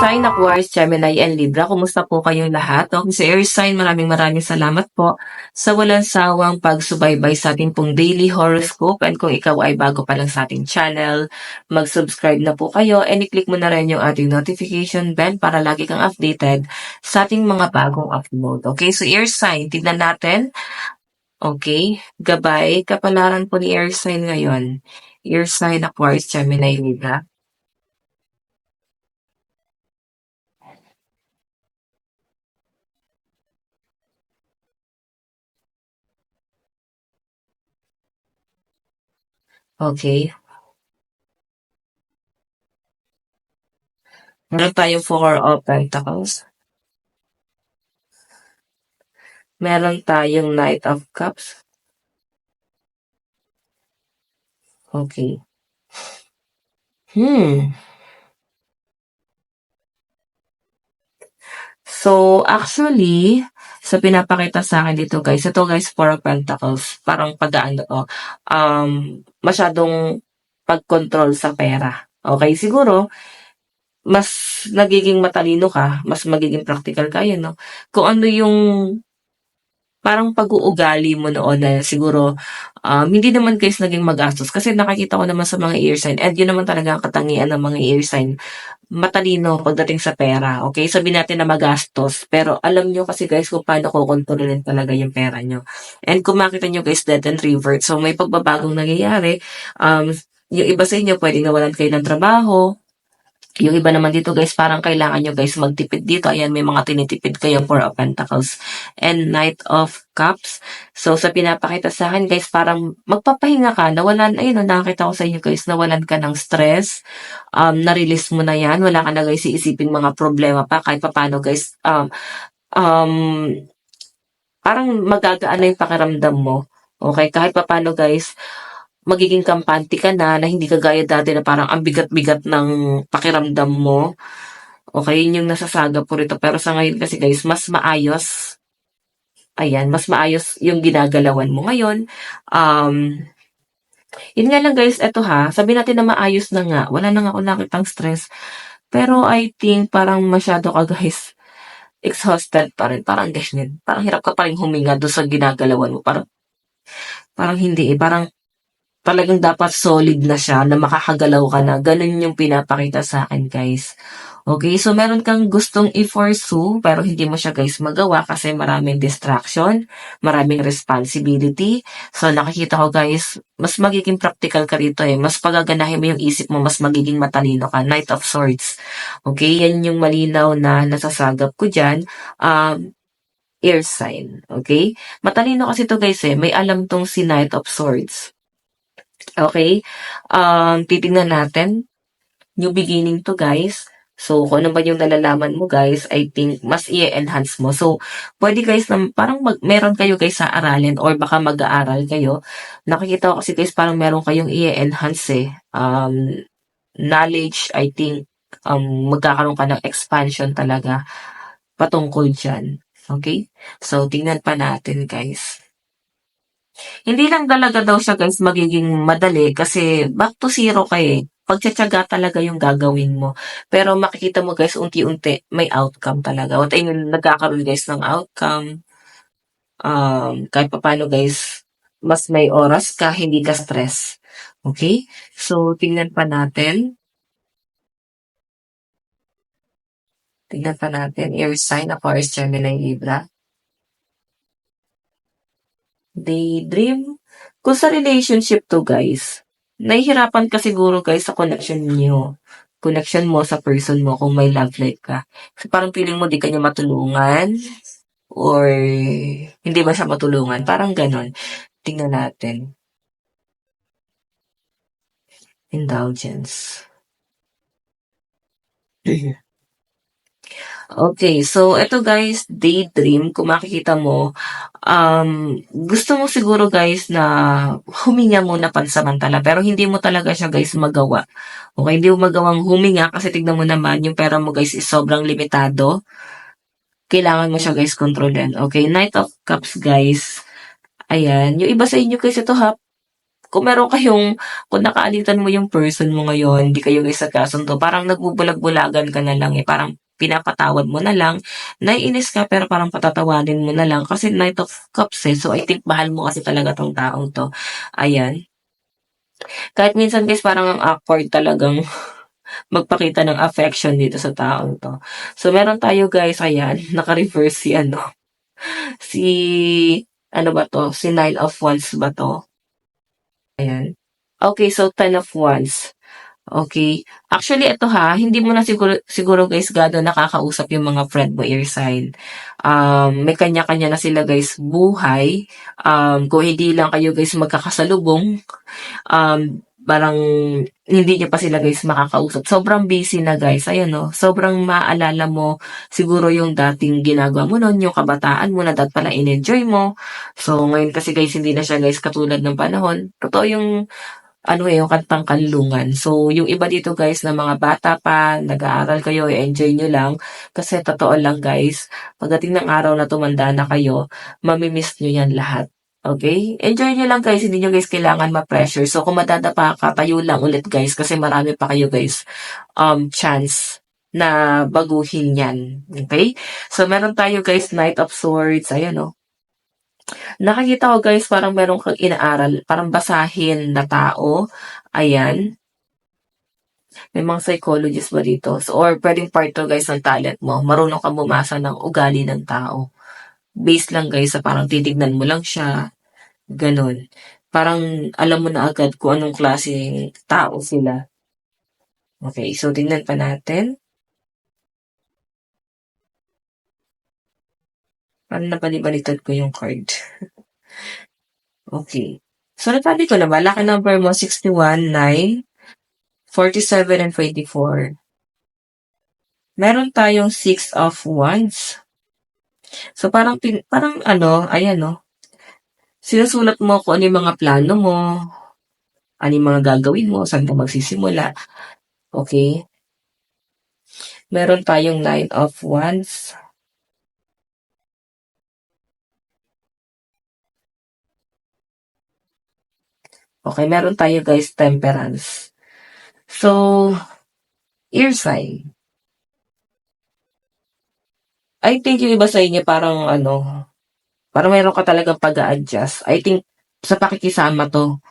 sign, Aquarius, Gemini, and Libra. Kumusta po kayong lahat? Okay, sa air sign, maraming salamat po sa walang sawang pagsubaybay sa ating pong daily horoscope. And kung ikaw ay bago pa lang sa ating channel, mag-subscribe na po kayo and i-click mo na rin yung ating notification bell para lagi kang updated sa ating mga bagong upload. Okay, so air sign, tignan natin. Okay, gabay, kapalaran po ni air sign ngayon. Air sign, Aquarius, Gemini, Libra. Okay. Meron tayong Four of Pentacles. Meron tayong Knight of Cups. Okay. So, actually, sa pinapakita sa akin dito guys, ito guys, Four of Pentacles, parang pag-ano to, masyadong pag-control sa pera. Okay, siguro, mas nagiging matalino ka, mas magiging practical ka, yun, no? Kung ano yung parang pag-uugali mo noon na siguro hindi naman guys naging magastos kasi nakikita ko naman sa mga air sign and yun naman talaga ang katangian ng mga air sign, matalino pagdating sa pera. Okay, sabihin natin na magastos pero alam nyo kasi guys kung paano kukontrolin talaga yung pera nyo. And kung makita nyo guys dead and revert, so may pagbabagong nangyayari. Yung iba sa inyo pwedeng nawalan kayo ng trabaho. Yung iba naman dito guys, parang kailangan nyo guys magtipid dito. Ayan, may mga tinitipid kayo, Four of Pentacles and Knight of Cups. So, sa pinapakita sa akin guys, parang magpapahinga ka, nawalan, ayun, nakakita ko sa inyo guys, nawalan ka ng stress, na-release mo na yan, wala ka na guys iisipin mga problema pa, kahit paano guys, um, parang magagaan na yung pakiramdam mo. Okay, kahit paano guys, magiging kampante ka na hindi kagaya dati na parang ang bigat-bigat ng pakiramdam mo. Okay, yun yung nasasaga po rito. Pero sa ngayon kasi guys, mas maayos. Ayan, mas maayos yung ginagalawan mo ngayon. Yun nga lang guys, eto ha, sabi natin na maayos na nga. Wala na nga ako nakitang stress. Pero I think parang masyado ka guys exhausted pa rin. Parang ganyan. Parang hirap ka pa rin huminga doon sa ginagalawan mo. Parang hindi eh. Parang talagang dapat solid na siya na makakagalaw ka na. Ganun yung pinapakita sa akin, guys. Okay, so meron kang gustong i-pursue pero hindi mo siya guys magawa kasi maraming distraction, maraming responsibility. So nakikita ko guys, mas magiging practical ka rito eh. Mas pagaganahin mo yung isip mo, mas magiging matalino ka. Knight of Swords. Okay, yan yung malinaw na nasasagap ko dyan. Air sign. Okay? Matalino kasi to guys eh. May alam tong si Knight of Swords. Okay? Titingnan natin. New beginning to guys. So, kung ano ba yung nalalaman mo guys, I think mas i-enhance mo. So, pwede guys na parang meron kayo guys sa aralin or baka mag-aaral kayo. Nakikita ko kasi guys parang meron kayong i-enhance eh. Knowledge, I think, magkakaroon ka ng expansion talaga patungkol dyan. Okay? So, tingnan pa natin guys. Hindi lang talaga daw siya guys magiging madali kasi back to zero ka eh. Pagtsatsaga talaga yung gagawin mo. Pero makikita mo guys, unti-unti may outcome talaga. What I mean, nagkakaroon guys ng outcome. Kahit pa paano guys, mas may oras ka, hindi ka stress. Okay? So, tingnan pa natin. Tingnan pa natin. Air sign, Aquarius, Gemini, Libra. Daydream. Kung sa relationship to guys, nahihirapan ka siguro guys sa connection niyo. Connection mo sa person mo kung may love life ka. Kasi parang feeling mo di kanya matulungan or hindi ba siya matulungan. Parang ganon. Tingnan natin. Indulgence. Okay, so eto guys, daydream, kung makikita mo, gusto mo siguro guys na huminga muna pansamantala, pero hindi mo talaga siya guys magawa. Okay, hindi mo magawang huminga kasi tignan mo naman, yung pera mo guys is sobrang limitado. Kailangan mo siya guys kontrolin. Okay, Knight of Cups guys. Ayan, yung iba sa inyo guys ito ha, kung meron kayong kung nakaalitan mo yung person mo ngayon, hindi kayo guys nagkasundo, parang nagbubulag-bulagan ka na lang, eh, parang pinapatawad mo na lang, naiinis ka pero parang patatawanin mo na lang kasi Knight of Cups, eh. So, I think mahal mo kasi talaga 'tong taong 'to, ayan. Kahit minsan guys parang ang awkward talagang magpakita ng affection dito sa taong 'to. So, meron tayo guys, ayan, naka-reverse si ano, si ano ba 'to, si Nine of Wands ba 'to? Ayan. Okay, so Ten of Wands. Okay. Actually ito ha, hindi mo na siguro siguro guys gaano nakakausap yung mga friend mo ear sign. May kanya-kanya na sila guys buhay. Kung hindi lang kayo guys magkakasalubong, parang hindi niyo pa sila guys makakausap. Sobrang busy na guys. Ayan no, sobrang maalala mo siguro yung dating ginagawa mo nun, yung kabataan mo na pala in-enjoy mo. So ngayon kasi guys hindi na siya guys katulad ng panahon. Totoo yung ano, eh, yung kantang Kanlungan. So, yung iba dito guys na mga bata pa, nag-aaral kayo, i-enjoy nyo lang. Kasi totoo lang guys, pagdating ng araw na tumanda na kayo, mamimiss nyo yan lahat. Okay? Enjoy nyo lang guys, hindi nyo guys kailangan ma-pressure. So, kung madadapa ka, tayo lang ulit guys, kasi marami pa kayo guys, chance na baguhin yan. Okay? So, meron tayo guys, Knight of Swords, ayan o. Nakikita ko guys parang meron kang inaaral, parang basahin na tao, ayan. May mga psychologist ba dito? So, or puwedeng part 'to guys ng talent mo, marunong kang bumasa ng ugali ng tao. Base lang guys sa parang titignan mo lang siya, gano'n. Parang alam mo na agad kung anong klaseng tao sila. Okay, so tingnan pa natin. Parang nabalibaliktad ko yung card. Okay. So, nasabi ko na ba, lucky number mo 61, 9, 47, and 24. Meron tayong Six of Wands. So parang ano, ayan 'no, sinusulat mo kung ano yung mga plano mo, ano yung mga gagawin mo, saan ka magsisimula, okay. Meron tayong Nine of Wands. Okay, meron tayo guys Temperance. So, ear sign. I think yung iba sa inyo parang ano, parang meron ka talagang pag-a-adjust. I think sa pakikisama 'to.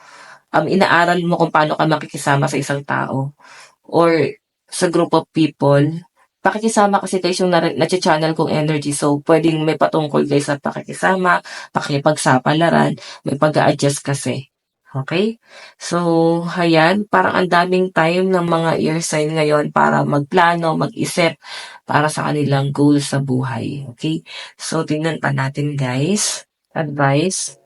Inaaral mo kung paano ka makikisama sa isang tao or sa group of people. Pakikisama kasi guys yung nache-channel kong energy. So, pwedeng may patungkol guys sa pakikisama, pakikipagsapalaran, may pag-a-adjust kasi. Okay? So, ayan, parang ang daming time ng mga ear sign ngayon para magplano, mag-isip para sa kanilang goals sa buhay. Okay? So, tingnan pa natin guys. Advice.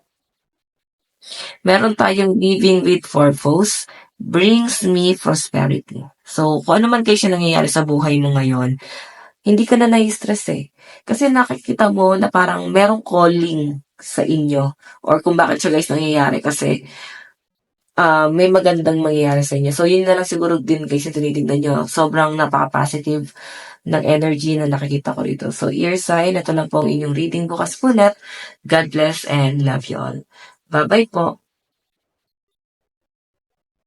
Meron tayong living with purpose brings me prosperity. So, kung ano man kayo siya nangyayari sa buhay mo ngayon, hindi ka na nai-stress eh. Kasi nakikita mo na parang merong calling sa inyo or kung bakit siya guys nangyayari kasi may magandang mangyayari sa inyo. So, yun na lang siguro din guys yung tinitignan nyo. Sobrang napaka-positive ng energy na nakikita ko rito. So, ear sign, ito lang po ang inyong reading bukas po ulit. God bless and love you all. Bye-bye po.